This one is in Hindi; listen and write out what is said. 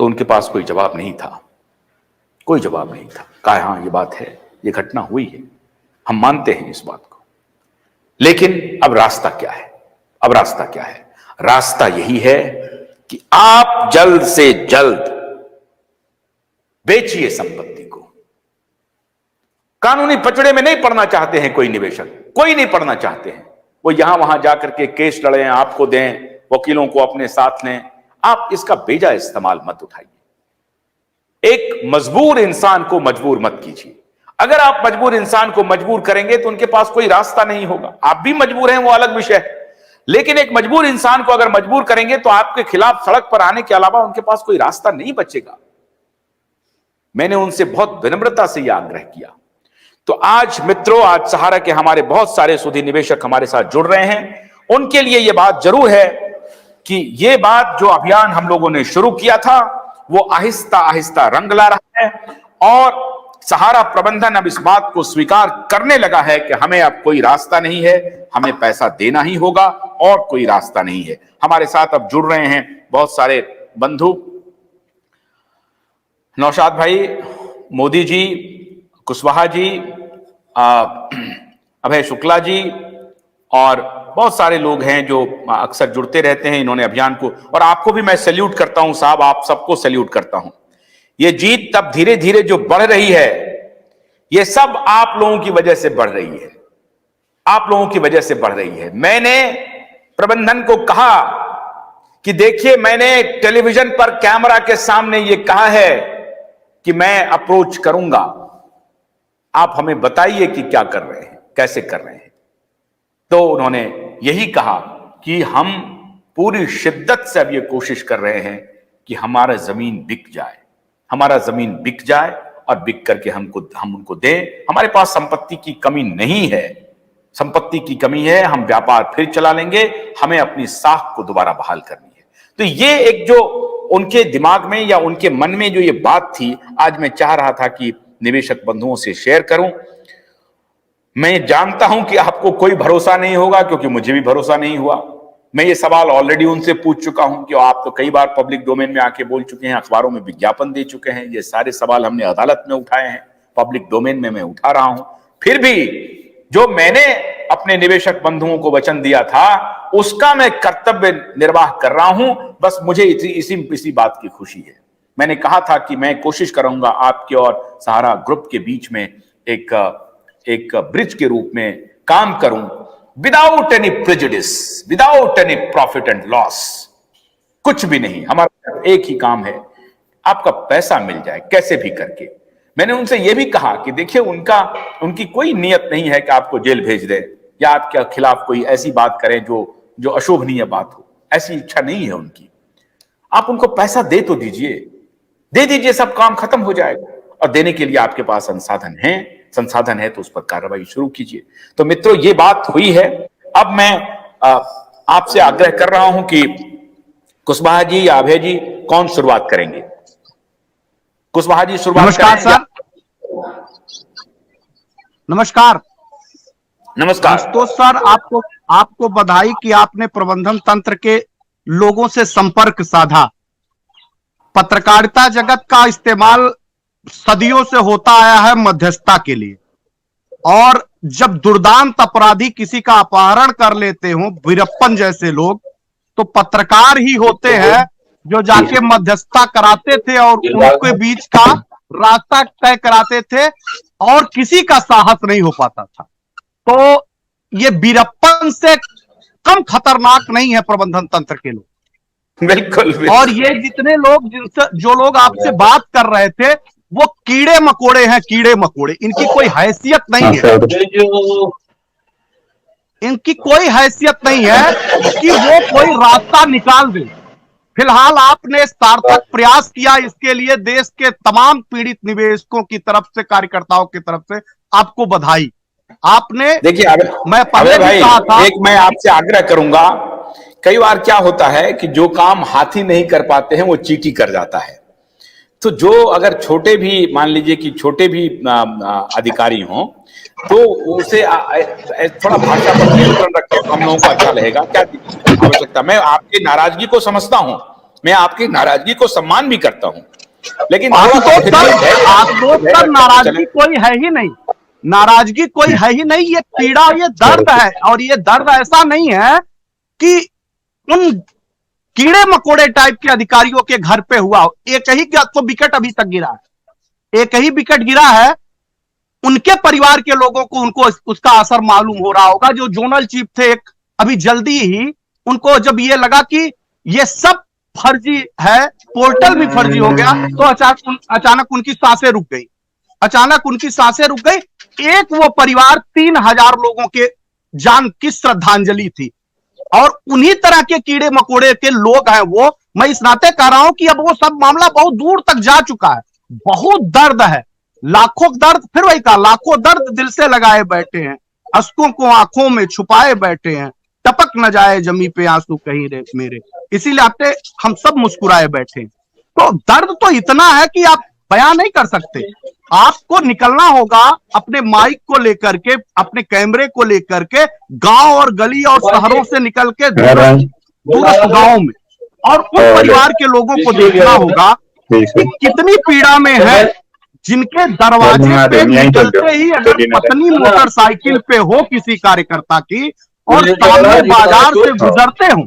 तो उनके पास कोई जवाब नहीं था, कोई जवाब नहीं था। कहा हाँ ये बात है, ये घटना हुई है, हम मानते हैं इस बात को, लेकिन अब रास्ता क्या है? अब रास्ता क्या है? रास्ता यही है कि आप जल्द से जल्द बेचिए संपत्ति को। कानूनी पचड़े में नहीं पड़ना चाहते हैं कोई निवेशक, कोई नहीं पड़ना चाहते हैं। वो यहां वहां जाकर के केस लड़े, आपको दें, वकीलों को अपने साथ लें। आप इसका बेजा इस्तेमाल मत उठाइए। एक मजबूर इंसान को मजबूर मत कीजिए। अगर आप मजबूर इंसान को मजबूर करेंगे तो उनके पास कोई रास्ता नहीं होगा। आप भी मजबूर हैं, वो अलग विषय है, लेकिन एक मजबूर इंसान को अगर मजबूर करेंगे तो आपके खिलाफ सड़क पर आने के अलावा उनके पास कोई रास्ता नहीं बचेगा। मैंने उनसे बहुत विनम्रता से यह आग्रह किया। तो आज मित्रों, आज सहारा के हमारे बहुत सारे सुधी निवेशक हमारे साथ जुड़ रहे हैं। उनके लिए यह बात जरूर है कि यह बात जो अभियान हम लोगों ने शुरू किया था वो आहिस्ता आहिस्ता रंग ला रहा है और सहारा प्रबंधन अब इस बात को स्वीकार करने लगा है कि हमें अब कोई रास्ता नहीं है, हमें पैसा देना ही होगा और कोई रास्ता नहीं है। हमारे साथ अब जुड़ रहे हैं बहुत सारे बंधु, नौशाद भाई, मोदी जी, कुशवाहा जी, अभय शुक्ला जी और बहुत सारे लोग हैं जो अक्सर जुड़ते रहते हैं इन्होंने अभियान को। और आपको भी मैं सैल्यूट करता हूं साहब, आप सबको सैल्यूट करता हूं। ये जीत तब धीरे धीरे जो बढ़ रही है, ये सब आप लोगों की वजह से बढ़ रही है, आप लोगों की वजह से बढ़ रही है। मैंने प्रबंधन को कहा कि देखिए, मैंने टेलीविजन पर कैमरा के सामने ये कहा है कि मैं अप्रोच करूंगा, आप हमें बताइए कि क्या कर रहे हैं, कैसे कर रहे हैं। तो उन्होंने यही कहा कि हम पूरी शिद्दत से अब ये कोशिश कर रहे हैं कि हमारा जमीन बिक जाए, हमारा जमीन बिक जाए और बिक करके हम उनको दें। हमारे पास संपत्ति की कमी नहीं है, संपत्ति की कमी है, हम व्यापार फिर चला लेंगे, हमें अपनी साख को दोबारा बहाल करनी है। तो ये एक जो उनके दिमाग में या उनके मन में जो ये बात थी, आज मैं चाह रहा था कि निवेशक बंधुओं से शेयर करूं। मैं जानता हूं कि आपको कोई भरोसा नहीं होगा, क्योंकि मुझे भी भरोसा नहीं हुआ। मैं ये सवाल ऑलरेडी उनसे पूछ चुका हूं कि आप तो कई बार पब्लिक डोमेन में आके बोल चुके हैं, अखबारों में विज्ञापन दे चुके हैं, ये सारे सवाल हमने अदालत में उठाए हैं, पब्लिक डोमेन में मैं उठा रहा हूं। फिर भी जो मैंने अपने निवेशक बंधुओं को वचन दिया था उसका मैं कर्तव्य निर्वाह कर रहा हूं। बस मुझे इसी बात की खुशी है। मैंने कहा था कि मैं कोशिश करूंगा आपके और सहारा ग्रुप के बीच में एक ब्रिज के रूप में काम करूं, without any prejudice, without any profit and loss, कुछ भी नहीं। हमारा एक ही काम है, आपका पैसा मिल जाए कैसे भी करके। मैंने उनसे यह भी कहा कि देखिए, उनकी कोई नियत नहीं है कि आपको जेल भेज दे या आपके खिलाफ कोई ऐसी बात करें जो अशोभनीय बात हो, ऐसी इच्छा नहीं है उनकी। आप उनको पैसा दे तो दीजिए, दे दीजिए, सब काम खत्म हो जाएगा। और देने के लिए आपके पास संसाधन है तो उस पर कार्रवाई शुरू कीजिए। तो मित्रों, ये बात हुई है। अब मैं आपसे आग्रह कर रहा हूं कि कुशवाहा जी या अभय जी कौन शुरुआत करेंगे? कुशवाहा जी शुरुआत। नमस्कार सर। नमस्कार। नमस्कार। तो सर, आपको बधाई कि आपने प्रबंधन तंत्र के लोगों से संपर्क साधा। पत्रकारिता जगत का इस्तेमाल सदियों से होता आया है मध्यस्थता के लिए, और जब दुर्दांत अपराधी किसी का अपहरण कर लेते हो, वीरप्पन जैसे लोग, तो पत्रकार ही होते हैं जो जाके मध्यस्थता कराते थे और उनके बीच का रास्ता तय कराते थे, और किसी का साहस नहीं हो पाता था। तो ये वीरप्पन से कम खतरनाक नहीं है प्रबंधन तंत्र के लोग। बिल्कुल। और ये जितने लोग जो लोग आपसे बात कर रहे थे, वो कीड़े मकोड़े हैं, कीड़े मकोड़े। इनकी कोई हैसियत नहीं है, इनकी कोई हैसियत नहीं है कि वो कोई रास्ता निकाल दे। फिलहाल आपने सार्थक प्रयास किया, इसके लिए देश के तमाम पीड़ित निवेशकों की तरफ से, कार्यकर्ताओं की तरफ से आपको बधाई। आपने, देखिए, मैं पहले भी कहा था, एक मैं आपसे आग्रह करूंगा, कई बार क्या होता है कि जो काम हाथी नहीं कर पाते हैं वो चींटी कर जाता है। तो जो अगर छोटे भी, मान लीजिए कि छोटे भी अधिकारी हों, तो उसे थोड़ा भाषा पर नियंत्रण रखें तो हम लोगों को अच्छा रहेगा। क्या आवश्यकता, मैं आपकी नाराजगी को समझता हूं, मैं आपकी नाराजगी को सम्मान भी करता हूं, लेकिन आशुतोष सर नाराजगी कोई है ही नहीं, नाराजगी कोई है ही नहीं। ये पीड़ा, ये दर्द है, और ये दर्द ऐसा नहीं है कि उन कीड़े मकोड़े टाइप के अधिकारियों के घर पे हुआ हो। एक ही तो विकेट अभी तक गिरा है, एक ही विकेट गिरा है, उनके परिवार के लोगों को उनको उसका असर मालूम हो रहा होगा। जो जोनल चीफ थे, एक अभी जल्दी ही उनको जब ये लगा कि ये सब फर्जी है, पोर्टल भी फर्जी हो गया, तो अचानक उनकी सांसें रुक गई, अचानक उनकी सांसें रुक गई। एक वो परिवार 3000 लोगों के जान की श्रद्धांजलि थी, और उन्हीं तरह के कीड़े मकोड़े के लोग हैं वो। मैं इस नाते कह रहा हूं कि अब वो सब मामला बहुत दूर तक जा चुका है, बहुत दर्द है, लाखों दर्द, फिर वही कहा, लाखों दर्द दिल से लगाए बैठे हैं, अश्कों को आंखों में छुपाए बैठे हैं, टपक न जाए जमी पे आंसू कहीं रे मेरे, इसीलिए आपने हम सब मुस्कुराए बैठे हैं। तो दर्द तो इतना है कि आप बयान नहीं कर सकते। आपको निकलना होगा अपने माइक को लेकर के, अपने कैमरे को लेकर के, गांव और गली और शहरों से निकल के दूरस्थ गांवों में, और उन परिवार के लोगों को देखना होगा कि कितनी पीड़ा में है, जिनके दरवाजे पे निकलते ही अगर पत्नी मोटरसाइकिल पे हो किसी कार्यकर्ता की, और सामने बाजार से गुजरते हो